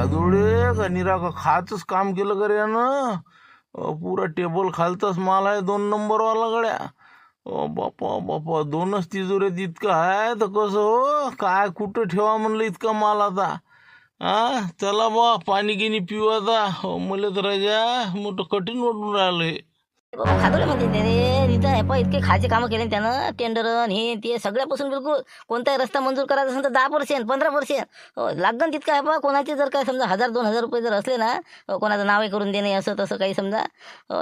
खादोडे का निरा का खाचंच काम केलं करे यानं. पुरा टेबल खालचाच माल आहे 2 नंबरवाला गड्या. बापा बापा 2च तिजोऱ्यात इतकं आहे तर कसं हो काय कुठं ठेवा म्हणलं इतका माल आता. चला बा पाणी गिनी पिऊ आता. मला तर राजा मोठं कठीण वाटून राहिलं हे. बाबा खादोडे म्हणते ते रे तिथं आहे पण इतके खायचे कामं केले त्यानं टेंडर हे ते सगळ्यापासून बिलकुल कोणताही रस्ता मंजूर करायचा असेल तर 10% 15% लागण तितकं आहे बा. कोणाचे जर काय समजा 1000-2000 रुपये जर असले ना कोणाचं नावे करून देणे असं तसं काही समजा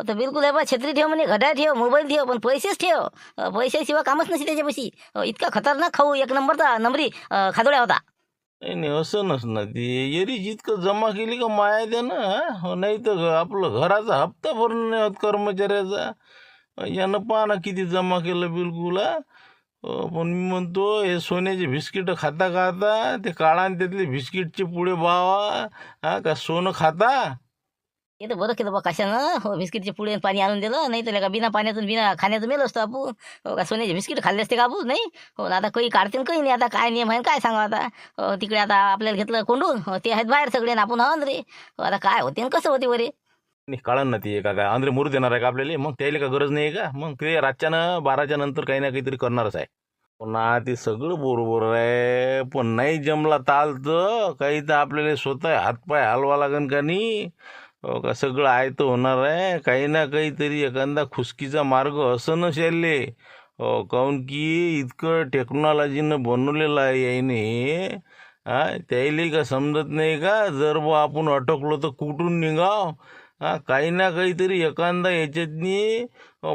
तर बिलकुल आहे बा. छत्री ठेव म्हणे, घड्याळ ठेव, मोबाईल ठेव, पण पैसेच ठेव. पैशाशिवाय कामच नसते त्याच्यापाशी. इतका खतरनाक खाऊ एक नंबरचा नंबरी खादोड्या होता. नाही नाही असं नसणार ती एरी जितकं जमा केली का माया त्यानं. नाही तर आपलं घराचा हप्ता भरणं नाही होत कर्मचाऱ्याचा. यानं पहा ना किती जमा केलं बिलकुल. पण मी म्हणतो हे सोन्याचे बिस्किट खाता का आता. ते काढा आणि त्यातले बिस्किटचे पुढे बावा. का सोनं खाता. हे तर बरं केलं बा कशानं. बिस्किटचे पुढे पाणी आणून दिलं, नाही तर का बिना पाण्यातून बिना खाण्याचं मेलो असतो आपण. का सोन्याचे बिस्किट खाल्ले असते का आपण नाही. आता काही काढतील काही नाही. आता काय नियम आहे काय सांगा आता. तिकडे आता आपल्याला घेतलं कोंडून ते आहेत बाहेर सगळे ना आपण रे. आता काय होते आणि कसं होते वरे. नाही काढन ना ती का काय आंध्रे मुरू देणार आहे का आपल्याला. मग त्याला का गरज नाही का. मग ते रातच्यानं 12च्या नंतर काही ना काहीतरी करणारच आहे. पुन्हा ते सगळं बरोबर आहे पण नाही जमला ताल तर काही तर आपल्याला स्वतः हातपाय हलवा लागन का नाही. का सगळं आहे तर होणार आहे. काही ना काहीतरी एखादा खुसकीचा मार्ग असं नसेल. काऊन की इतकं टेक्नॉलॉजीनं बनवलेलं आहे याने. त्याला का समजत नाही का जर बा आपण अटकलो तर कुठून निघाव. काही ना काहीतरी एखादा याच्यातनी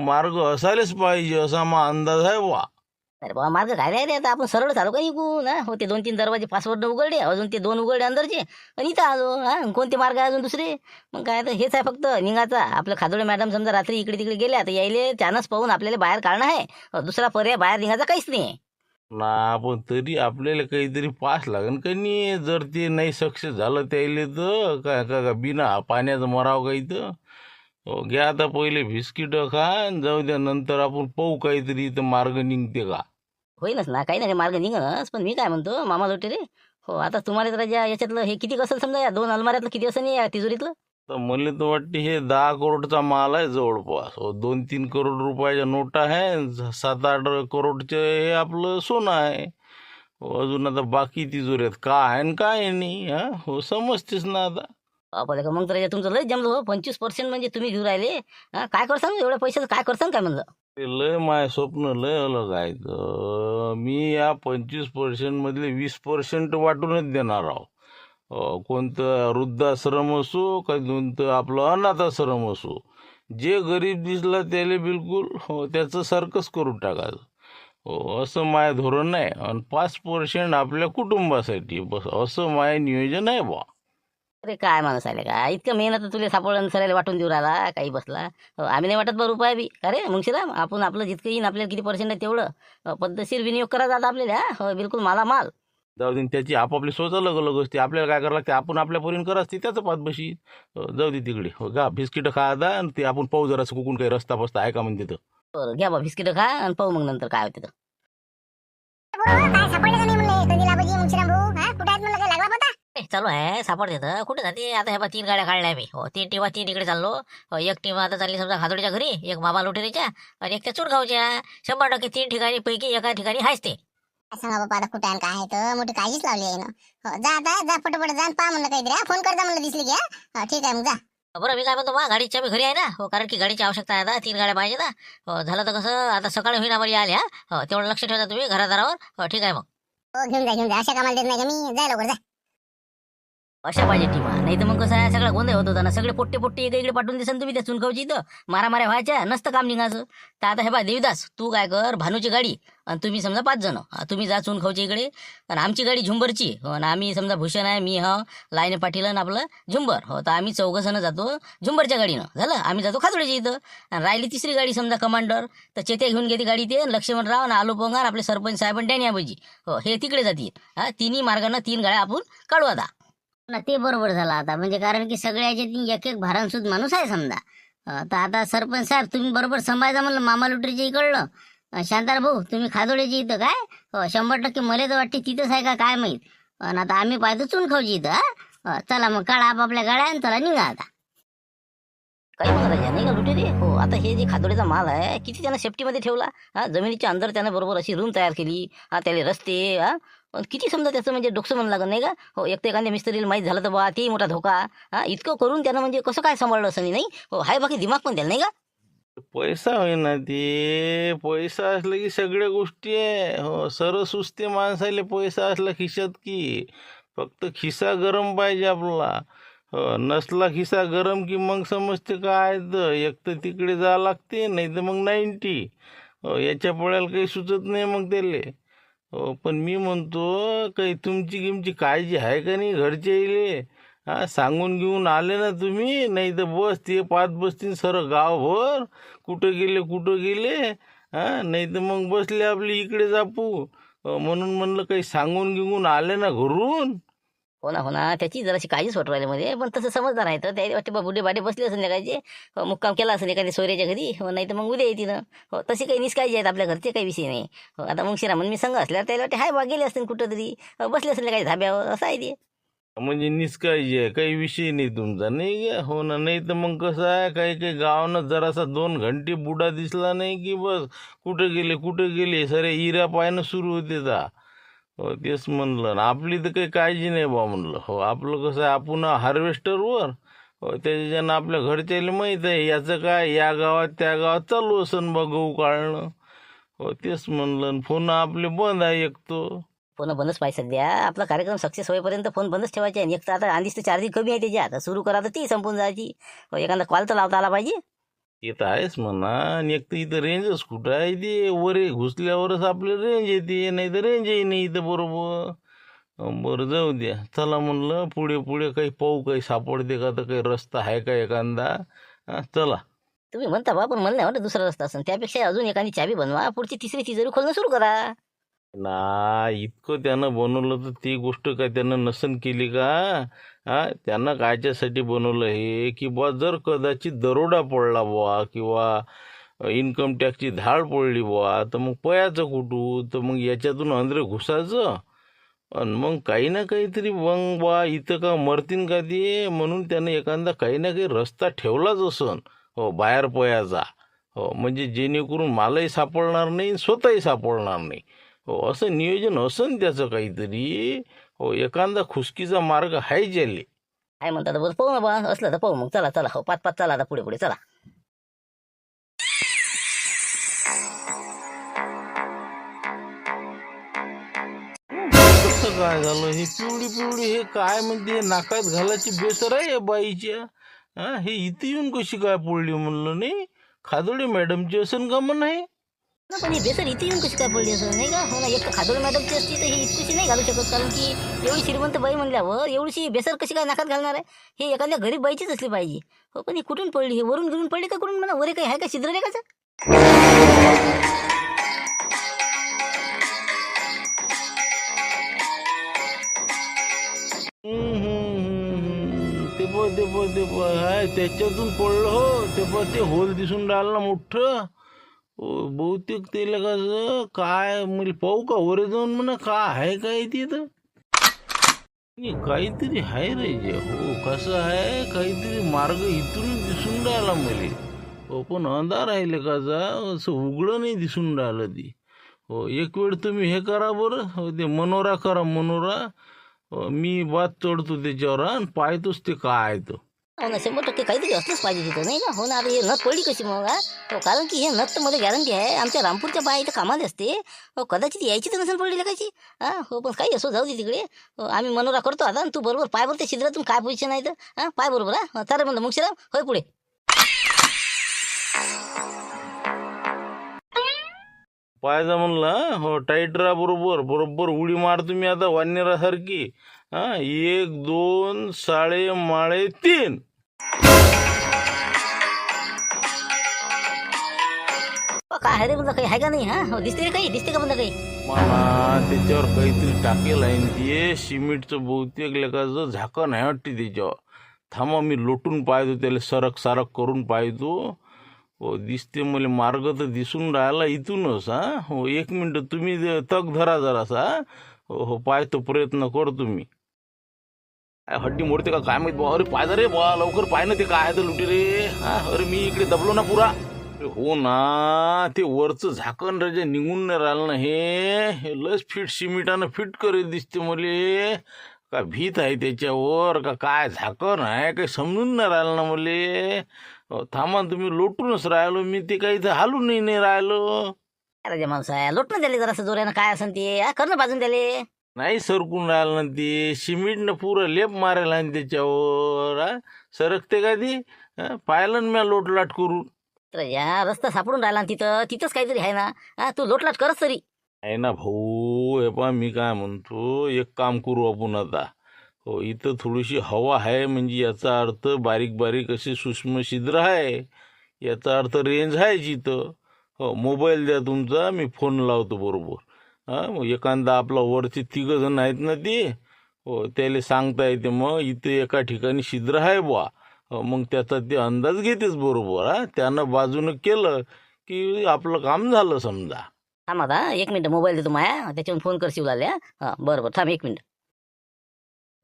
मार्ग असायलाच पाहिजे असा मा अंदाज आहे बा. अरे बाबा मार्ग काय नाही रे. आता आपण सरळ चालू का निघू ना. हो ते 2-3 दरवाजे पासवर्ड उघडले, अजून ते 2 उघडले अंदरचे आणि इथं आलो. कोणते मार्ग आहे अजून दुसरे. मग काय तर हेच आहे फक्त निघाचा. आपलं खादोडे मॅडम समजा रात्री इकडे तिकडे गेल्या तर यायले चानस पाहून आपल्याला बाहेर काढणं आहे. दुसरा पर्याय बाहेर निघायचा काहीच नाही. ना पण तरी आपल्याला काहीतरी पास लागन का नाही. जर ते नाही सक्सेस झालं त्याले तर काय का बिना पाण्याचं मराव काही तर. घ्या आता पहिले बिस्किट खा आणि जाऊ द्या नंतर आपण पाहू काहीतरी इथं मार्ग निघते का. होईनच ना काही ना काही मार्ग निघणच. पण मी काय म्हणतो मामा लोटे रे. आता तुम्हाला तर याच्यातलं हे किती कसं समजा या 2 अलमाऱ्यातलं किती असं नाही या तिजोरीतलं. तर मला तर वाटते हे 10 करोडचा माल आहे जवळपास. 2-3 करोड रुपयाच्या नोटा आहे. 7-8 करोडचे हे आपलं सोनं आहे. अजून आता बाकी तिजोऱ्यात काय आहे आणि काय नाही. समजतेस ना आता. बापा मग तर तुमचं लय जमलं हो. 25% म्हणजे तुम्ही घेऊन राहिले. काय करसान एवढ्या पैशाचं काय करसान काय म्हणलं. ते लय माय स्वप्न लय अलग आहे. तर मी या 25% मधले 20% वाटूनच देणार आहो. कोणतं वृद्धाश्रम असो का कोणतं आपलं अनाथाश्रम असो. जे गरीब दिसला त्याला बिलकुल त्याचं सर्कस करून टाकायचं. असं माय धोरण आहे. आणि 5% आपल्या कुटुंबासाठी बस असं माय नियोजन आहे बा. अरे काय माणूस आले का इतकं मेहनत तुला सापडून सरायला वाटून देऊ राहिला काही बसला. आम्ही नाही वाटत बा रुपया बी. अरे मुंशीराम आपण आपलं जितकं येईन आपल्याला किती पर्सेंट आहे तेवढं पद्धतशीर विनियोग करायचा आता आपल्याला. बिलकुल मालामाल. जाऊ दे त्याची आपापली सोच अलग अलग असते. आपल्याला काय करावं लागते आपण आपल्या पोरीन करत असते त्याचं पाच बशी. जाऊ दे तिकडे. का बिस्किट खा आता आणि ते आपण पाहू जरासं कुकून काही रस्ता बसता आहे का म्हणते तर. बरं घ्या बा बिस्किट खा आणि पाहू मग नंतर काय होते तर. काय सापडलं का नाही म्हणलं कधी लाभाजी मुंशीराम भाऊ. कुठे आहेत म्हणलं काय लागला पता. चालू आहे सापड देतं कुठे जाते आता. हे बा 3 गाड्या काढल्या मी. 3 टीमा 3 इकडे चाललो. एक टीम आता चालली समजा खादोडीच्या घरी, एक मामा लोटेरीच्या आणि एक त्या चुडगावच्या. 100% 3 ठिकाणी पैकी एका ठिकाणी आहेच ते. सांगा बाबा आता कुठे आहे काय आहे तर मोठी काळजीच लावली आहे ना. जा आता जा पटपट जा पहा म्हणलं काहीतरी. फोन करता म्हणलं दिसली की. ठीक आहे मग जा. बरं मी काय म्हणतो बा गाडीच्या मी घरी आहे ना. कारण की गाडीची आवश्यकता आहे आता. 3 गाड्या पाहिजे ना. झालं तर कसं आता सकाळी होईन आम्हाला आल्या. तेवढं लक्ष ठेवता तुम्ही घरादारावर. ठीक आहे मग. घेऊन जा घेऊन जा. अशा कामाला देत नाही का मी. जा लवकर जा. अशा पाहिजे टीमा. नाही तर मग कसं आहे सगळा गोंधळ होत होता ना. सगळे पोट्टे पोट्टे इकडे पाठवून दिसन तुम्ही त्या चुनकावची इथं. मारामाऱ्या व्हायच्या नसतं काम निघायचं. तर आता हे बा देवीदास तू काय कर भानूची गाडी आणि तुम्ही समजा 5 जण. तुम्ही जा चुनखावच्या इकडे आणि आमची गाडी झुंबरची. आणि आम्ही समजा भूषण आहे मी लाईने पाटील आणि आपलं झुंबर. तर आम्ही 4 जण जातो झुंबरच्या गाडीनं. झालं आम्ही जातो खातोडीच्या इथं. आणि राहिली 3री गाडी समजा कमांडर तर चेत्या घेऊन घेते गाडी ते. लक्ष्मणराव आणि आलू पोंगार आपले सरपंच साहेब आणि डॅनियाबाजी हे तिकडे जातील. तिन्ही मार्गानं 3 गाड्या आपण काढू आता. ना ते बरोबर झालं आता. म्हणजे कारण की सगळ्या याच्यात एक एक भारांसूद माणूस आहे समजा. तर आता सरपंच साहेब तुम्ही बरोबर सांभाळजा म्हणलं. मामा लुटरीच्या इकडलं. शांतार भाऊ तुम्ही खादोड्याची इथं काय. 100% मला तर वाटते तिथंच आहे का काय माहीत. आणि आता आम्ही पाहतो चुनखावची इथं. चला मग काढा आपापल्या गाड्या आणि चला निघा आता. काही म्हणत आहे नाही का लुटेरी? हो, आता हे जे खातोडीचा माल आहे किती त्यानं सेफ्टीमध्ये ठेवला. जमिनीच्या अंदर त्यानं बरोबर अशी रूम तयार केली. त्याला रस्ते पण किती समजा त्याचं म्हणजे डोकसं म्हणू लागत नाही का? हो, एक तर एखाद्या मिस्त्रीला माहीत झालं तर बा तेही मोठा धोका. इतकं करून त्यानं म्हणजे कसं काय सांभाळलं असं नाही. हो, हाय बाकी दिमाग पण द्याल नाही का? पैसा होईना ते, पैसा असला की सगळ्या गोष्टी आहे. हो, सरसुस्ते माणसाले पैसा असला खिशात की फक्त खिसा गरम पाहिजे आपला. हो, नसला खिसा गरम की मग समजते काय तर एक तर तिकडे जावं लागते, नाही तर मग 90. हो, याच्या पळायला काही सुचत नाही मग त्याले. हो, पण मी म्हणतो काही तुमची काळजी आहे का नाही घरच्या इले? सांगून घेऊन आले ना तुम्ही, नाही तर बस ते पाच बसतील सर गावभर कुठं गेले. नाही तर मग बसले आपली इकडे जापू. म्हणून म्हणलं काही सांगून घेऊन आले ना घरून. हो ना, हो ना, त्याची जराशी काळजीच वाटू राहिली मध्ये. पण तसं समजदार आहे तर त्या वाटते बा बुढे बाडे बसले असेल संध्याकाळचे. मुक्काम केला असेल एखाद्या सोयऱ्याच्या घरी. हो, नाही तर मग उद्या येते ना. हो, तशी काही निष्काळजी आहेत आपल्या घरचे, काही विषय नाही. हो, आता मग शिरा म्हणून मी संघ असल्यावर त्याला वाटते हाय बा गेले असतील कुठं तरी. बसले असेल काही धाब्यावर, असं आहे ते. म्हणजे निष्काळजी आहे, काही विषय नाही तुमचा नाही का? हो ना, नाही तर मग कसं आहे काही गावानं जरासा 2 घंटे बुडा दिसला नाही की बस कुठं गेले सरे इरा पायनं सुरू होते ता. हो, तेच म्हणलं ना, आपली तर काही काळजी नाही बा म्हणलं. हो, आपलं कसं आहे आपण हार्वेस्टरवर. हो, त्याच्यानं आपल्या घरच्याला माहीत आहे याचं काय या गावात त्या गावात चालू असन बा गहू काढणं. हो, तेच म्हणलं फोन आपले बंद आहे एक तो. फोन बंदच पाहिजे सध्या. आपला कार्यक्रम सक्सेस होईपर्यंत फोन बंदच ठेवायचे. आणि एक तर आता आधीच तर चार्जिंग कमी आहे त्याच्यात. सुरू करा तर ती संपून जायची. हो, एखादा कॉल तर लावता आला पाहिजे. ते तर आहेच म्हणा. आणि एक तर इथं रेंजच कुठं आहे, ते वरे घुसल्यावरच आपले रेंज येते, नाही तर रेंजही नाही इथं बरोबर. बरं जाऊ द्या, चला म्हणलं पुढे काही पाहू, काही सापडते का तर काही रस्ता आहे का एखादा. चला. तुम्ही म्हणता बा, पण मला नाही वाटत दुसरा रस्ता असेल. त्यापेक्षा अजून एखादी चाबी बनवा, पुढची तिसरी तिजोरी खोलणं सुरू करा. ना इतकं त्यानं बनवलं तर ती गोष्ट काय त्यानं नसन केली का? त्यानं कायच्यासाठी बनवलं हे की बुवा जर कदाचित दरोडा पडला बुवा किंवा इन्कम टॅक्सची धाड पडली बुवा तर मग पयाचं कुठू, तर मग याच्यातून अंदर घुसायचं आणि मग काही ना काहीतरी मग बा इथं का मरतीन का ते, म्हणून त्यानं एखादा काही ना काही रस्ता ठेवलाच असन. हो, बाहेर पयाचा. हो, म्हणजे जेणेकरून मलाही सापडणार नाही स्वतःही सापडणार नाही. हो, असं नियोजन असन त्याचं काहीतरी. हो, एखादा खुसकीचा मार्ग आहे ज्याले. काय म्हणतात बरं, पाहू ना बा, असलं तर पाहू मग. चला चला, हो, पाच चला आता पुढे चला. कसं काय झालं हे पिवळी हे काय म्हणते नाकात घालायची बेसर आहे या बाईच्या. हे इथे येऊन कशी काय पडली म्हणलं. नाही खादोडे मॅडमची असन का म्हण आहे. ना पण ही बेसर इथे येऊन कशी काय पडली असं नाही का? हो ना, एक तर खादोळी मॅडमची असती तर ही इतकीशी नाही घालू शकत. कारण की एवढी श्रीमंत बाई म्हणल्यावर एवढीशी बेसर कशी काय नाकात घालणार आहे? हे एखाद्या गरीब बाईचीच असली पाहिजे. हो, पण ही कुठून पडली? हे वरून गिरून पडली का कुठून? म्हणा वरे काही आहे का छिद्र रे का? ते हाय त्याच्यातून पडलं. हो, ते होल दिसून राहिलं ना मोठं. हो, बहुतेक ते लगाच काय म्हणजे पाहू का वर जाऊन म्हणा काय आहे काय तिथं. काहीतरी आहे रे जे. हो, कसं आहे काहीतरी मार्ग इथून दिसून राहिला मला. हो, पण अंधार आहे का जा असं उघडं नाही दिसून राहिलं ती. हो, एक वेळ तुम्ही हे करा बरं. हो, ते मनोरा करा मनोरा. मी बात चढतो त्याच्यावर आणि पाहतोच ते काय आहे तो. हो ना, 100% काहीतरी असलंच पाहिजे तिथं नाही का? हो ना, आता हे नथ पडली कशी मग? हो, कारण की हे नथ तर मध्ये गॅरंटी आहे आमच्या रामपूरच्या बाया इथं कामाला असते. हो, कदाचित यायची तर नसेल पडली कशी. हो, पण काही असो, जाऊ दे तिकडे. हो, आम्ही मनोरा करतो आता. आणि तू बरोबर पाय बरं त्या छिद्रातून काय पोझिशन आहे तर. पाय बरोबर. चालेल म्हणलं मग शिरा होय पुढे. पाहायचा म्हणलं. हो, टाईट राहा बरोबर उडी मार तुम्ही आता वानेरासारखी. 1 2 साळे माळे 3. काय आहे रे म्हणलं, काही आहे का नाही? हो, दिसते रे काही? दिसते का म्हणलं काही? मला त्याच्यावर काहीतरी टाकेल आहे ते सिमेंटचं बहुतेक लेखाचं झाकण आहे वाटते त्याच्यावर. थांबा मी लोटून पाहतो त्याला, सारक करून पाहतो. हो, दिसते मला मार्ग तर दिसून राहिला इथूनच. हो, 1 मिनिट तुम्ही तग धरा जरासा. हो, पाहतो प्रयत्न करतो मी. काय हड्डी मोडते का काय माहित बुवा. अरे पाय रे बुवा, लवकर पाय ना ते काय आहे ते लुटी रे. हा अरे मी इकडे दबलो ना पुरा. अरे हो ना, ते वरचं झाकण रे जे निघून नाही राहिलं ना, हे लस फिट सिमिटानं फिट करीत दिसते मले. का भीत आहे त्याच्यावर का काय झाकण आहे काही समजून नाही राहिलं ना मले. थांबा ना तुम्ही, लोटूनच राहिलो मी, ते काही इथं हालूनही नाही राहिलो. अरे माणूस आहे लोटणं त्याले जरासं जोरानं काय असन ते कर ना बाजून त्याले. नाही सरकून राहिलं ना ते, सिमेंटनं पुरं लेप मारेल आणि त्याच्यावर. हा सरकते का ती? पाहिलं ना म्या लोटलाट करून. तर या रस्ता सापडून राहिला ना तिथं, तिथंच काहीतरी आहे ना. हा तू लोटलाट करस तरी. आहे ना भाऊ, हे पहा मी काय म्हणतो, एक काम करू आपण आता. हो इथं थोडीशी हवा आहे, म्हणजे याचा अर्थ बारीक बारीक असे सूक्ष्म छिद्र आहे, याचा अर्थ रेंज आहे इथं. हो मोबाईल द्या तुमचा, मी फोन लावतो बरोबर. हां मग एखादा आपला वरचे तिघं जण आहेत ना ते, हो त्याला सांगता येते मग इथं एका ठिकाणी छिद्र आहे बुवा. मग त्याचा ते अंदाज घेतेच बरोबर. हा त्यानं बाजूनं केलं की आपलं काम झालं समजा. थांब आता 1 मिनिट मोबाईल देतो माया, त्याच्यावरून फोन कर शिवलाल्या. हा बरं थांब 1 मिनिट.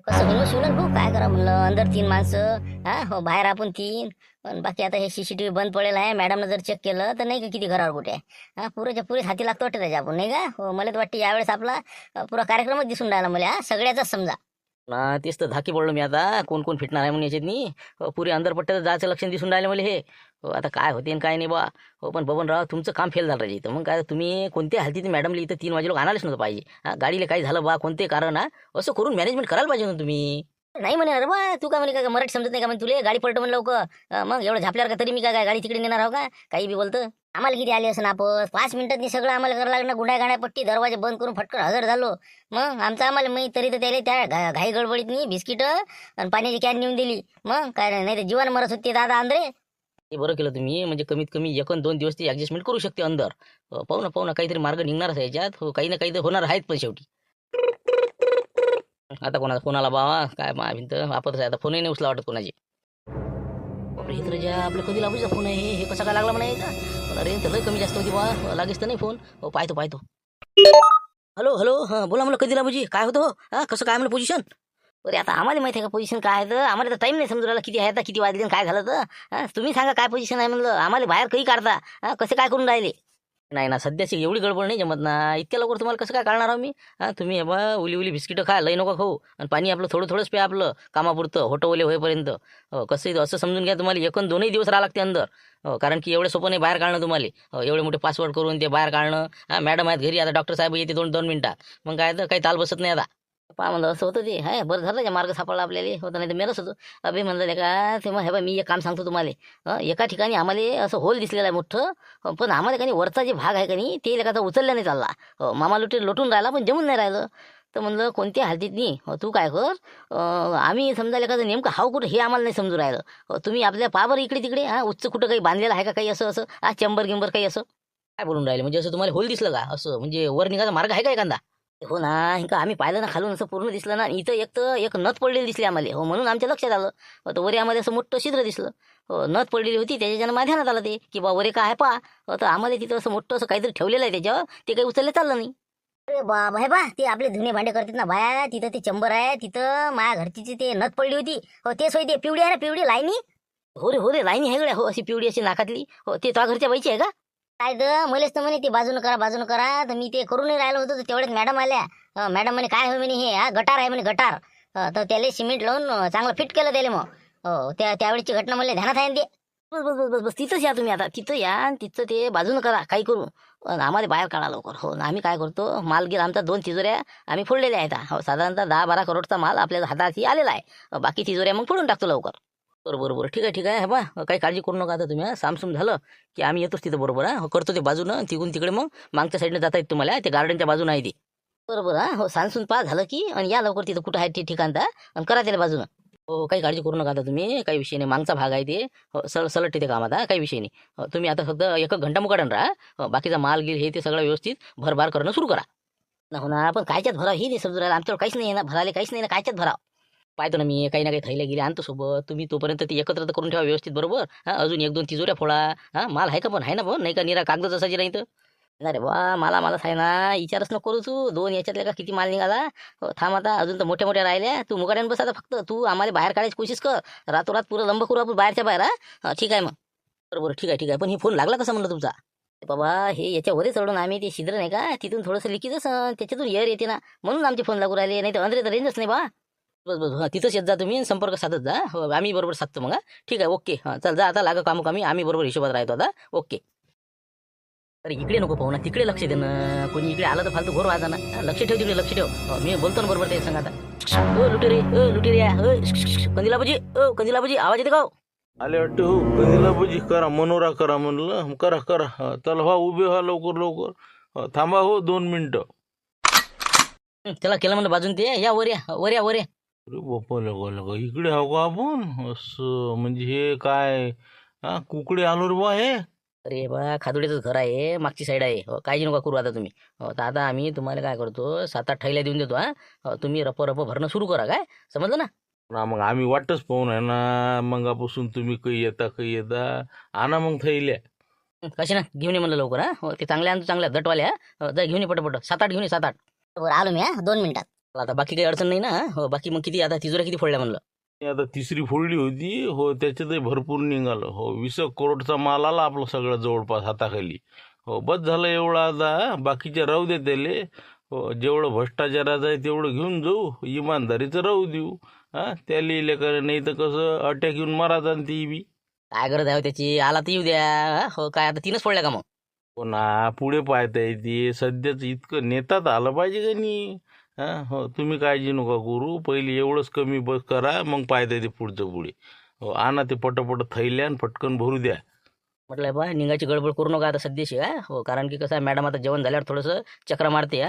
कसं म्हणलं शिवलाल भाऊ काय करा म्हणलं, अंदर 3 माणसं, हा हो बाहेर आपण 3. पण बाकी आता हे CCTV बंद पडेल आहे. मॅडमनं जर चेक केलं तर नाही का किती घरावर कुठे आहे. हा पुरेच्या पुरे हाती लागतो वाटतं त्याच्या आपण नाही का. हो मला तर वाटतं यावेळेस आपला पुरा कार्यक्रमच दिसून राहिला मला. हा सगळ्याचाच समजा ना. तेच तर धाकी पडलो मी आता, कोण कोण फिटणार आहे म्हणून याच्यातनी. पुरे अंदरपट्ट्यात जायचं लक्षण दिसून राहिलं मला हे. हो आता काय होते आणि काय नाही बा. हो पण बबनराव तुमचं काम फेल झालं राहिजे इथं. मग काय तुम्ही कोणत्या हालतीत मॅडमला इथं 3 वाजे लोक आणायलाच नव्हतं पाहिजे. हा गाडीला काही झालं बा, कोणते कारण हा असं करून मॅनेजमेंट करायला पाहिजे ना तुम्ही. नाही म्हणे अरे बा, तू काय म्हणे काय मराठी समजत नाही का म्हणे तुले, गाडी पलट म्हणलं लवकर. मग एवढं झापल्यावर का तरी मी काय गाडी तिकडे नेणार आहो का, काही बी बोलतं. आम्हाला किती आली असं आपण 5 मिनिटात सगळं आम्हाला करायला लागलं, गुंडा गाड्या पट्टी दरवाजे बंद करून फटकन हजर झालो. मग आमचं आम्हाला माहीत तरी तर त्याला त्या घाई गडबडीत बिस्किट आणि पाण्याची कॅन नेऊन दिली. मग काय नाही तर जीवन मरत होते दादा अंदरे. ते बरं केलं तुम्ही, म्हणजे कमीत कमी 1-2 दिवस ती ऍडजस्टमेंट करू शकते अंदर. पाहू ना काहीतरी मार्ग निघणारच आहे याच्यात. हो काही ना काही तर होणार आहेत पण शेवटी. आता कोणाला बाबा काय भिंत वापरत आहे आता, फोनही नाही उचला वाटत कोणाची. बापरे इथं ज्या आपल्या कधी लागूचा फोन आहे हे कसा काय लागला म्हणायचा. रेंज तर लय कमी जास्त होती बा, लागेच तर नाही फोन. हो पाहतो. हॅलो हां बोला म्हणलं कधी लाभूजी काय होतं. हो हां कसं काय म्हणलं पोझिशन. अरे आता आम्हाला माहिती आहे का पोझिशन काय आहे तर, आम्हाला तर टाईम नाही समजून राहिला किती आहे आता, किती वाजले काय झालं तर. हां तुम्ही सांगा काय पोझिशन आहे म्हणलं, आम्हाला बाहेर काही काढता. हां कसे काय करून राहिले. नाही ना सध्याची एवढी गडबड नाही जमत ना, इतक्या लवकर तुम्हाला कसं काय काढणार आहो मी. हां तुम्ही हे बा उली बिस्किटं खा, लई नको खाऊ, आणि पाणी आपलं थोडंच प्या आपलं कामापुरतं होटं ओले होईपर्यंत. कसं असं समजून घ्या तुम्हाला 1-2 दिवस राहा लागते अंदर. कारण की एवढे सोपं नाही बाहेर काढणं तुम्हाला. एवढे मोठे पासवर्ड करून ते बाहेर काढणं. हां मॅडम आहेत घरी, आता डॉक्टर साहेब येते 2 मिनिटात. मग काय तर काही ताल बसत नाही आता. पहा म्हणलं असं होतं ते. हाय बरं झालं मार्ग सापडला आपल्याला, होतं नाही तर मेरच होतो. अभि म्हणलं का तेव्हा हे बा मी एक काम सांगतो तुम्हाला. एका ठिकाणी आम्हाला असं होल दिसलेलं आहे मोठं. पण आम्हाला काही वरचा जे भाग आहे का नाही ते एखादा उचलला नाही चालला. मामा लोटून राहिला पण जमून नाही राहिलं. तर म्हणलं कोणत्या हालतीत नाही तू काय कर, आम्ही समजा एखादं नेमकं हाव कुठं हे आम्हाला नाही समजून राहिलं. तुम्ही आपल्या पावर इकडे तिकडे उच्च कुठं काही बांधलेलं आहे का काही असं चेंबर गिंबर काही असं काय बोलून राहिले. म्हणजे असं तुम्हाला होल दिसलं का, असं म्हणजे वर निघायचा मार्ग आहे का एखादा. हो ना का आम्ही पाहिलं ना खालून असं पूर्ण दिसलं ना, इथं एक नथ पडलेली दिसली आम्हाला. हो म्हणून आमच्या लक्षात आलं. तर वरी आम्हाला असं मोठं छिद्र दिसलं. हो नथ पडलेली होती त्याच्यानं माझ्या ध्यानात आलं ते की बा वरे काय पा. तर आम्हाला तिथं असं मोठं असं काहीतरी ठेवलेलं आहे त्याच्यावर, ते काही उचललं चाललं नाही. अरे बाबा हे बा ते आपले धुणे भांडे करतात ना बाया, तिथं ते चंबर आहे, तिथं माझ्या घरची ते नथ पडली होती. हो तेच होई ते पिवडी आहे ना, पिवडी लाईनी. हो रे लाईनी आहे गड्या. हो अशी पिवडी अशी नाकातली. हो ते तुझ्या घरच्या बाईची आहे का. काय तर मलेच तर म्हणे ते बाजून करा. तर मी ते करूनही राहिलो होतो. तर तेवढ्यात मॅडम आल्या. मॅडम म्हणे काय हो म्हणे हे गटार आहे म्हणे गटार. तर त्याला सिमेंट लावून चांगलं फिट केलं त्याला. मग हो त्यावेळेची घटना मला ध्यानात आहे ना ते. बस तिथंच या तुम्ही आता, तिथं या आणि तिथं ते बाजून करा काही करू, आम्हाला बाहेर काढा लवकर. हो आम्ही काय करतो माल गिर आमचा 2 तिजोऱ्या आम्ही फोडलेल्या आहेत. हो साधारणतः 10-12 करोडचा माल आपल्या हाताशी आलेला आहे. बाकी तिजोऱ्या मग फोडून टाकतो लवकर. बरोबर ठीक आहे हे बा काही काळजी करू नका आता तुम्ही. सामसूम झालं की आम्ही येतोच तिथं बरोबर. करतो ते बाजूनं तिकून तिकडे मग मागच्या साईडनं जाता येत तुम्हाला, ते गार्डनच्या बाजून आहे ते बरोबर. हो सांसून पा झालं की आणि या लवकर तिथं कुठं आहे ते ठिकाण आणि करा त्याला बाजूनं. हो काही काळजी करू नका आता तुम्ही, काही विषय नाही. मागचा भाग आहे ते. हो सलट तिथे काम आता काही विषय नाही. तुम्ही आता फक्त 1 घंटा मुकाडून राहा. बाकीचा माल गिल हे ते सगळं व्यवस्थित भरभार करणं सुरू करा. हो ना पण कायच्यात भराव ही नाही समजून राहिलं आमच्यावर. काहीच नाही ना भराले, काहीच नाही ना कायच्यात भराव. पाहतो ना मी काही ना काही थैल्या गेले आणतो सोबत. तुम्ही तोपर्यंत ते एकत्र करून ठेवा व्यवस्थित बरोबर. अजून 1-2 तिजोऱ्या फोडा. माल आहे का पण आहे ना पण, नाही का निरा कागदच असायची नाही तर नाही रे बा, मला आहे ना, विचारच नको करू तू. 2 याच्यातले का किती माल निघाला. थांब आता, अजून तर मोठ्या मोठ्या राहिल्या. तू मुकाट्यानं बस आता फक्त. तू आम्हाला बाहेर काढायची कोशिश कर. रातोरात पुरं लंब करू आपण बाहेरच्या बाहेर. ठीक आहे मग. बरोबर, ठीक आहे ठीक आहे. पण ही फोन लागला कसा म्हणलं तुमचा? बाबा हे याच्यावरही चढून आम्ही ते छिद्र नाही का तिथून थोडंसं लिकीच त्याच्यातून एअर येते ना, म्हणून आमचे फोन लागू राहिले. नाही तर अंदर तर रेंजच नाही बा. बस बस, तिथंच येत जा तुम्ही आणि संपर्क साधत जा. हो, आम्ही बरोबर साधतो मग. ठीक आहे, ओके. चल जा आता, लागा कामोकामी. आम्ही बरोबर हिशोबात राहतो आता. ओके. अरे इकडे नको पाहू ना, तिकडे लक्ष दे ना. कोणी इकडे आलं तर फालतू घोर वाजा ना. लक्ष ठेव तिकडे, लक्ष ठेव. मी बोलतो ना बरोबर ते सांग आता. लुटेरे लुटेरे, कंदिला बाजी, कंदिला बाजी, आवाज येते का हो? आले वाटते हो. कंदीला भजी करा, मनोरा करा म्हणलं. करा करा. चला व्हा, उभे व्हा लवकर लवकर. थांबा हो 2 मिनिटं. त्याला केलं म्हणलं बाजून ते. या वर या, वर या, वर या. अरे बाप्पा, लगा लगा इकडे आहो का आपण? असं म्हणजे हे काय? कुकडे आलो रे बा हे. अरे बा, खादुड्याचंच घर आहे, मागची साईड आहे. काळजी नका करू आता तुम्ही. तर आता आम्ही तुम्हाला काय करतो, 7-8 ठैल्या देऊन देतो. तुम्ही रप भरणं सुरू करा. काय समजलं ना? मग आम्ही वाटच पाहून आहे ना, मगापासून तुम्ही काही येता. आणा मग थैल्या. कसे ना घेऊन ये म्हणलं लवकर. ते चांगल्या आणतो, चांगल्या दटवाल्या. जा घेऊन ये पटपट. 7-8 घेऊन ये, 7-8. बरोबर आलो मी 2 मिनिटात. आता बाकी काही अडचण नाही ना? बाकी मग किती आता तिजोऱ्या किती फोडल्या म्हणलं? आता 3री फोडली होती हो, त्याच्यातही भरपूर निघालं हो. 20 करोडचा माल आला आपला सगळा जवळपास हाताखाली. हो बस झालं एवढं. आता बाकीचे राहू दे त्याले. हो, जेवढं भ्रष्टाचाराचं आहे तेवढं घेऊन जाऊ, इमानदारीचं राहू देऊ. त्याला लेकर नाही तर कसं अटॅक येऊन मारायचा आणि ती बी. काय गरज आहे हो त्याची? आला तर येऊ द्या. हो काय आता 3च फोडल्या का मग? हो ना, पुढे पाहता येते. सध्याच इतकं नेतात आलं पाहिजे का नाही. हो, तुम्ही काळजी नका करू. पहिले एवढंच कमी बस करा, मग पाहता येते पुढचं पुढे. हो, आणा ते पटपट थैल्या आणि पटकन भरू द्या. म्हटलं बा, निघायची गडबड करू नका आता सध्याशी. हो, कारण की कसं आहे, मॅडम आता जेवण झाल्यावर थोडंसं चक्र मारते.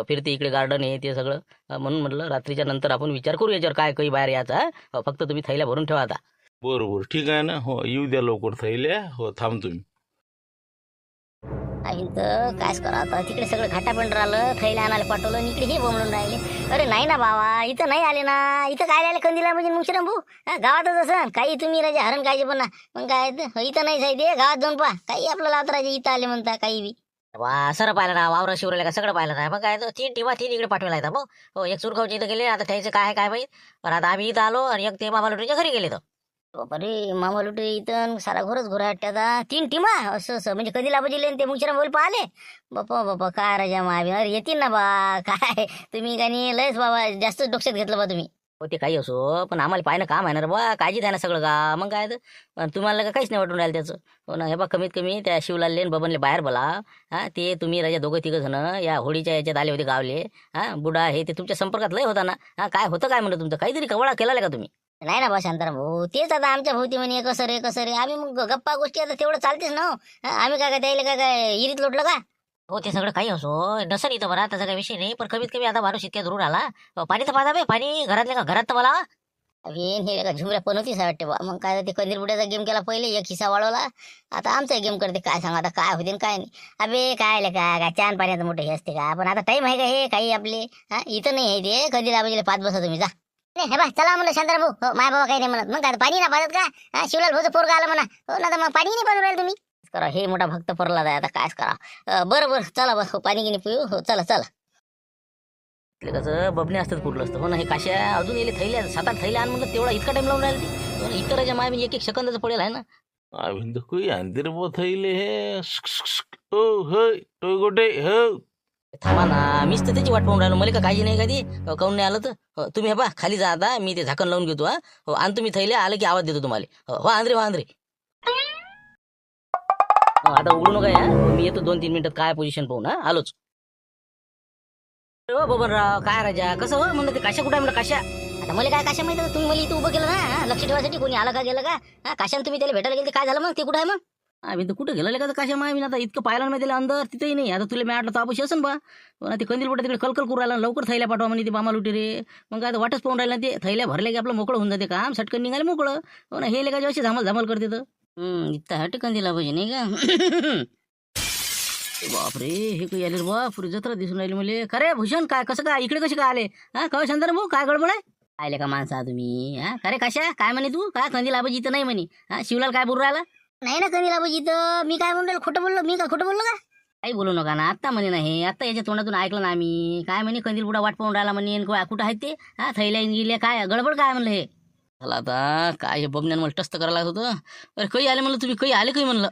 फिरते इकडे, गार्डन आहे ते सगळं. म्हणून म्हटलं रात्रीच्या नंतर आपण विचार करू याच्यावर, काय काही बाहेर यायचा. फक्त तुम्ही थैल्या भरून ठेवा आता. बरोबर, ठीक आहे ना. हो, येऊ द्या लवकर थैल्या. हो, थांब तुम्ही. आई तर कायच करा आता, तिकडे सगळं घाटा पण राहिलं, थैल्या आणायला पाठवलं आणि इकडे हे बोंबलून राहिले. अरे नाही ना बाबा, इथं नाही आले ना. इथं काय राहिले कंदीला म्हणजे मुश्रम भाऊ? गावातच असं काही तुम्ही राजे हरण कायचे पण ना. मग काय इथं नाही साहेब, गावात जाऊन पहा. काही आपल्याला आता राजे इथं आले म्हणता काही बी. वा, सर पाहिलं ना, वावरा शिवरायला का सगळं पाहिलं ना. मग काय 3 टीमा 3 इकडे पाठवला येतात. हो, एक सुरगावच्या इथं गेले, आता त्याचं काय काय माहित. पण आता आम्ही इथं आलो आणि एक ते बाबा लोटरीच्या घरी गेले. अरे मामा लुटे इथं सारा घोरच घोरा आता 3 टीमा असं म्हणजे कधी लाभजिले ते मुश्रम बोल पाहिले. बाप्पा बाप्पा, काय राजा महाबी. अरे येतील ना बा. काय तुम्ही का नाही लयच बाबा जास्तच डोक्यात घेतलं बा तुम्ही. हो, ते काही असो, पण आम्हाला पाहिलं काम आहे ना रे बा. काळजी द्या ना सगळं का. मग काय तर, पण तुम्हाला का काहीच नाही वाटून राहिलं त्याचं. हो ना, हे बा कमीत कमी त्या शिवलालले बबनले बाहेर बोला. ते तुम्ही राजा 2-3 जण या होळीच्या याच्यात आले होते गावले. बुडा हे ते तुमच्या संपर्कात लय होता ना. काय होतं काय म्हणलं तुमचं? काहीतरी कवळा केला का तुम्ही? नाही ना बा शांताराम भाऊ, तेच आता आमच्या भोवती म्हणे कसं रे. आम्ही मग गप्पा गोष्टी आता तेवढं चालतेच ना. आम्ही काय त्याला काय इरीत लोटलं का? हो, ते सगळं काही असो, नसेल इथं बरा, त्याचा काही विषय नाही. पण कमीत कमी आता माणूस इतक्या दूर आला. पाणी तर पाहा बे, पाणी घरातले का घरात तर मला. अरे हे का झुमऱ्या पण होतीच वाटते बा. मग काय ते कंदील बुड्याचा गेम केला पहिले, एक हिस्सा वाढवला. आता आमचा गेम करते. काय सांगा आता काय होते काय नाही. अबे काय काय चान पाण्याचं मोठं हे असते का. पण आता टाइम आहे का हे काही आपले. इथं नाही आहे ते. कधी लावायचे 5 बसा तुम्ही जा. नाही हे बा, चला म्हणलं शांताराम भाऊ. हो, माय बाबा काही नाही म्हणत. मग काय पाणी ना पाजत का. शिवलाल भाऊचं पोरगा आला म्हणा. हो ना, तर मग पाणी नाही पाजून राहिले तुम्ही. करा हे मोठा भक्त परला जाय आता कायच करा. बरं चला बस, पाणी गिनी पिऊ. हो चला. कसं बबने असतात कुठलं असतं. हो ना, हे काश्या अजून येले थैल्या 7-8 थैल्या आण म्हणलं, तेवढा इतका टाइम लावून राहिले ते. हो ना, इतर राजा माय एक सेकंदाचं पडेल आहे ना. आम्ही तर काही अंधेर थैले हे. हो होय टोय गोटे हो. थांबा ना, मीच तर त्याची वाट पाहून राहिलो. मला का काळजी नाही कधी काऊन नाही आलं तर. तुम्ही हे बा खाली जा आता, मी ते झाकण लावून घेतो. हो, आणि तुम्ही थैल्या आलं की आवाज देतो तुम्हाला. हो आंध्रे. आता उघडू नका या. मी येतो 2-3 मिनिटात. काय पोझिशन पाहून आलोच. हो बबनराव, काय राजा कसं हो म्हणलं, ते काशा कुठे आहे म्हणलं काशा. आता मला काय काशा माहिती, तुम्ही मला इथं उभं केलं ना लक्ष ठेवायसाठी. कोणी आलं का गेलं का. काशाने तुम्ही त्याला भेटायला गेले, काय झालं मग ते कुठं आहे मग? आम्ही तर कुठं गेलं का काशा माय. मी आता इतकं पाहिलं नाही त्याला अंदर, तिथंही नाही. आता तुला मी आटलं तर अवश्य असेल बा. ते कंदील बोटा तिकडे कलकल करू राहिला. लवकर थैल्या पाठवा म्हणे ते मामा लुटे रे. मग काय वाटच पाहून राहिला ते. थैल्या भरल्या की आपलं मोकळं होऊन जाते काम. सटकन निघाले मोकळं. हो ना, हे लेका अशी झामल करते तर. इथं ठिकाण दिला पाहिजे नाही का. बापरे, हे काही आले बा. पुरी जत्रा दिसून राहिली मला. खरे भूषण, काय कसं काय इकडे कसे काय आले. काय शांताराम भाऊ, काय गडबड आहे? आले का माणसा तुम्ही. खरे कशा काय म्हणे तू. काय कंदील आबाजी इथं नाही म्हणे. शिवलाल काय बोलू राहिला. नाही ना कंदील आबाजी इथं. मी काय म्हणून खोटं बोललो. मी काय खोटं बोललो का. काही बोलू नका ना, आत्ता म्हणे नाही, आत्ता याच्या तोंडातून ऐकलं ना आम्ही. काय म्हणे कंदील बुडा वाट पाहून राहिला म्हणे, कुठं आहेत ते? हा, थैल्या गेल्या काय गडबड काय म्हणलं हे? चला आता काय हे बबन्यान मला टस्त करायला लागत होतं. अरे काही आले म्हणलं, तुम्ही काही आले काही म्हणलं.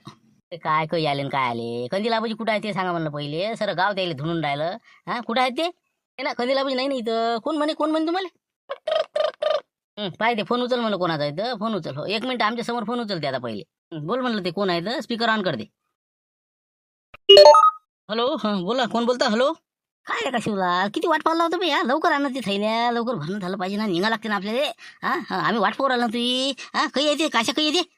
ते काय काही आले न काय आले? कंदील आबाजी कुठं आहे ते सांगा म्हणलं पहिले. सर गाव द्यायला धुणून राहिलं. हा, कुठं आहेत ते ना? कंदील आबाजी नाही ना इथं. कोण म्हणे तुम्हाला? पाहिजे फोन उचल म्हणलं, कोणाचा इथं फोन उचल. हो, 1 मिनिट आमच्या समोर फोन उचलते आता पहिले. बोल म्हणलं ते कोण आहे तर, स्पीकर ऑन कर दे. हॅलो, हां बोला, कोण बोलता? हॅलो. काय रे का शिवला, किती वाट पाहला होता बे? लवकर आणा ते थैल्या, लवकर भरणं झालं पाहिजे ना, निघा लागते ना आपल्याला. हा, आम्ही वाट पाहू राहिलो ना तुझी. हा, काही येते काशा काही येते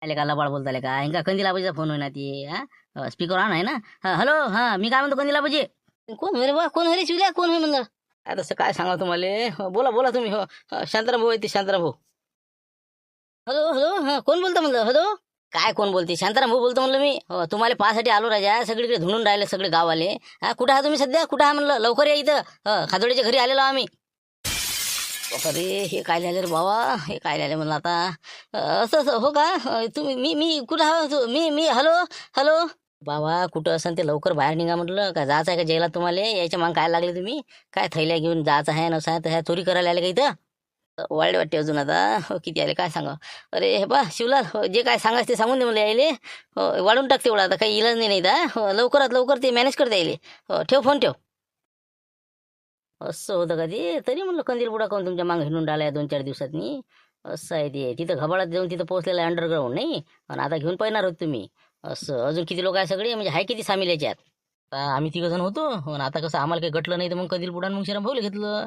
आले का लबाड बोलताले का? इंका कंदिलाबाजीचा फोन होईना ती. हा, स्पीकर ऑन आहे ना. हॅलो, हा मी काय म्हणतो कंदिलाबाजी. कोण होय रे बा, कोण होय रे शिवल्या, कोण होय म्हणलं? आता तसं काय सांगा तुम्हाला. बोला तुम्ही. हो, शांताराम भाऊ आहे ते, शांताराम भाऊ. हॅलो, हा कोण बोलता म्हणलं? हॅलो. काय कोण बोलते? शांताराम भाऊ बोलतो म्हणलं मी. हो, तुम्हाला पाहासाठी आलो राजा. सगळीकडे धुणून राहिले सगळे गाववाले. हा, कुठं आहात तुम्ही सध्या? कुठं आहे म्हणलं? लवकर या इथं. खादोडीच्या घरी आलेलो आम्ही. अरे हे काय झालं रे बाबा, हे काय झालं म्हणलं आता. असं हो का? तुम्ही मी कुठं आहो? मी हॅलो बाबा, कुठं असन ते लवकर बाहेर निघा म्हटलं. काय जायचं आहे का जेला तुम्हाला? यायच्या मग काय लागले तुम्ही? काय थैल्या घेऊन जायचं आहे नसा आहे तर ह्या चोरी करायला आले का इथं? वाढले वाटते अजून आता. हो, किती आले काय सांगा. अरे हे बा शिवलाल, जे काय सांगायचं ते सांगून दे मला यायले. वाढून टाकते एवढा, आता काही इलाज नाही दा. लवकरात लवकर ते मॅनेज करता येईल. ठेव फोन ठेव. असं होतं का ते? तरी म्हणलं कंदील बुडा काऊन तुमच्या मागे हिंडून राहिला 2-4 दिवसांनी. असं आहे ते. तिथं घबाडात जाऊन तिथं पोहोचलेलं आहे अंडरग्राऊंड नाही. आणि आता घेऊन पळणार होत तुम्ही. असं अजून किती लोक आहे सगळे, म्हणजे आहे किती सामील याच्यात? आम्ही 3 जण होतो. आणि आता कसं आम्हाला काही गटलं नाही तर मग कंदील बुडा मग शिराम भाऊला घेतलं.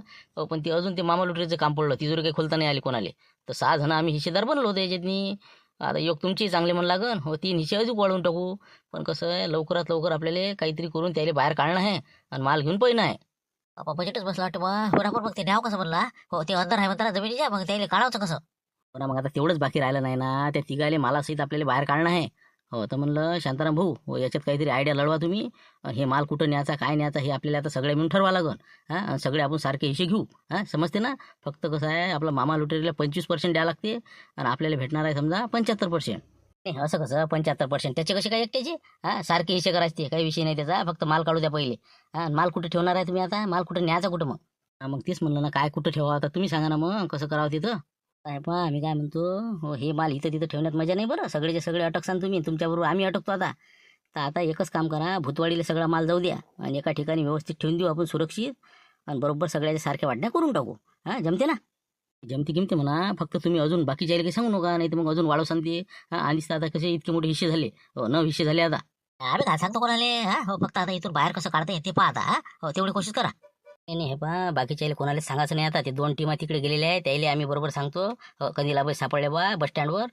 पण ते अजून ते मामा लुटरीचं काम पडलं, तिजोरी काही खोलता नाही आली कोणाले. तर 6 जण आम्ही हिस्सेदार बनलो होतो याच्यातनी. आता योग तुमची चांगले म्हण लागन. हो, 3 हिस्से अजून वाढवून टाकू. पण कसं आहे, लवकरात लवकर आपल्याला काहीतरी करून त्याला बाहेर काढणं आहे आणि माल घेऊन पैणं आहे. बाबा बजेटच बसला वाटतं बा. बरोबर मग ते डाव कसं बनला? हो, ते अंदर आहे म्हणताना जमिनीच्या, मग त्याला काढावचं कसं? हो ना, मग आता तेवढंच बाकी राहिलं नाही ना. त्या तिघाले मालासहित आपल्याला बाहेर काढणं आहे. हो, तर म्हणलं शांताराम भाऊ, हो याच्यात काहीतरी आयडिया लढवा तुम्ही. हे माल कुठं न्यायचा, काय न्यायचा, हे आपल्याला आता सगळे मिळून ठरवा लागन. हां, सगळे आपण सारखे हिशे घेऊ. हां, समजते ना. फक्त कसं आहे, आपला मामा लुटेरीला 25% द्यावं लागते आणि आपल्याला भेटणार आहे समजा 75%. नाही असं कसं 75%? त्याचे कसे काय एकट्याचे? हां, सारखे हिशे करायचे ते काही विषय नाही त्याचा. फक्त माल काढू द्या पहिले. हां, माल कुठे ठेवणार आहे तुम्ही आता? माल कुठं न्यायचा कुठं मग? मग तेच म्हणलं ना, काय कुठं ठेवा आता तुम्ही सांगा ना, मग कसं करावं तिथं? काय पहा आम्ही काय म्हणतो, हो हे माल इथं तिथं ठेवण्यात मजा नाही बरं. सगळेचे सगळे अटकसान तुम्ही, तुमच्याबरोबर आम्ही अटकतो आता. तर आता एकच काम करा, भूतवाडीला सगळा माल जाऊ द्या आणि एका ठिकाणी व्यवस्थित ठेवून देऊ आपण सुरक्षित. आणि बरोबर सगळ्याच्या सारख्या वाटण्या करून टाकू. हां, जमते ना? जमते किमते म्हणा, फक्त तुम्ही अजून बाकीच्या काही सांगू नका, नाही तर मग अजून वाढव सांगते. हां, आधीच तर आता कसे इतके मोठे हिस्से झाले. हो, 9 हिस्से झाले आता. आम्ही काय सांगतो कोणाले? हा, हो फक्त आता इथून बाहेर कसं काढता येते पहा आता. हो, तेवढी कोशिश करा. नाही हे पहा, बाकीच्या कोणाला सांगायचं नाही आता. ते 2 टीमा तिकडे गेलेल्या आहेत, त्याला आम्ही बरोबर सांगतो. हो, कधीला बस सापडले बा बस स्टँडवर.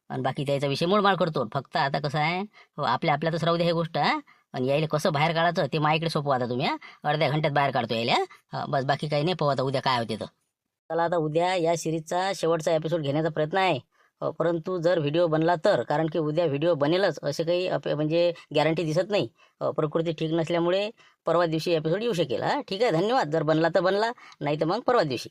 आणि बाकी त्याचा विषय मोडमाड करतो. फक्त आता कसं आहे, हो आपल्यातच राहू द्या हे गोष्ट. आणि यायला कसं बाहेर काढायचं ते माझ्याकडे सोपं आता तुम्ही. अर्ध्या घंट्यात बाहेर काढतो यायला. बस बाकी काही नाही. पाहू आता उद्या काय होते तर. चला आता उद्या या सिरीजचा शेवटचा एपिसोड घेण्याचा प्रयत्न आहे. परंतु जर व्हिडिओ बनला तर, कारण की उद्या व्हिडिओ बनेलच असे काही म्हणजे गॅरंटी दिसत नाही. प्रकृती ठीक नसल्यामुळे परवा दिवशी एपिसोड येऊ शकेल. ठीक आहे, धन्यवाद. जर बनला तर बनला, नाही तर मग परवा दिवशी.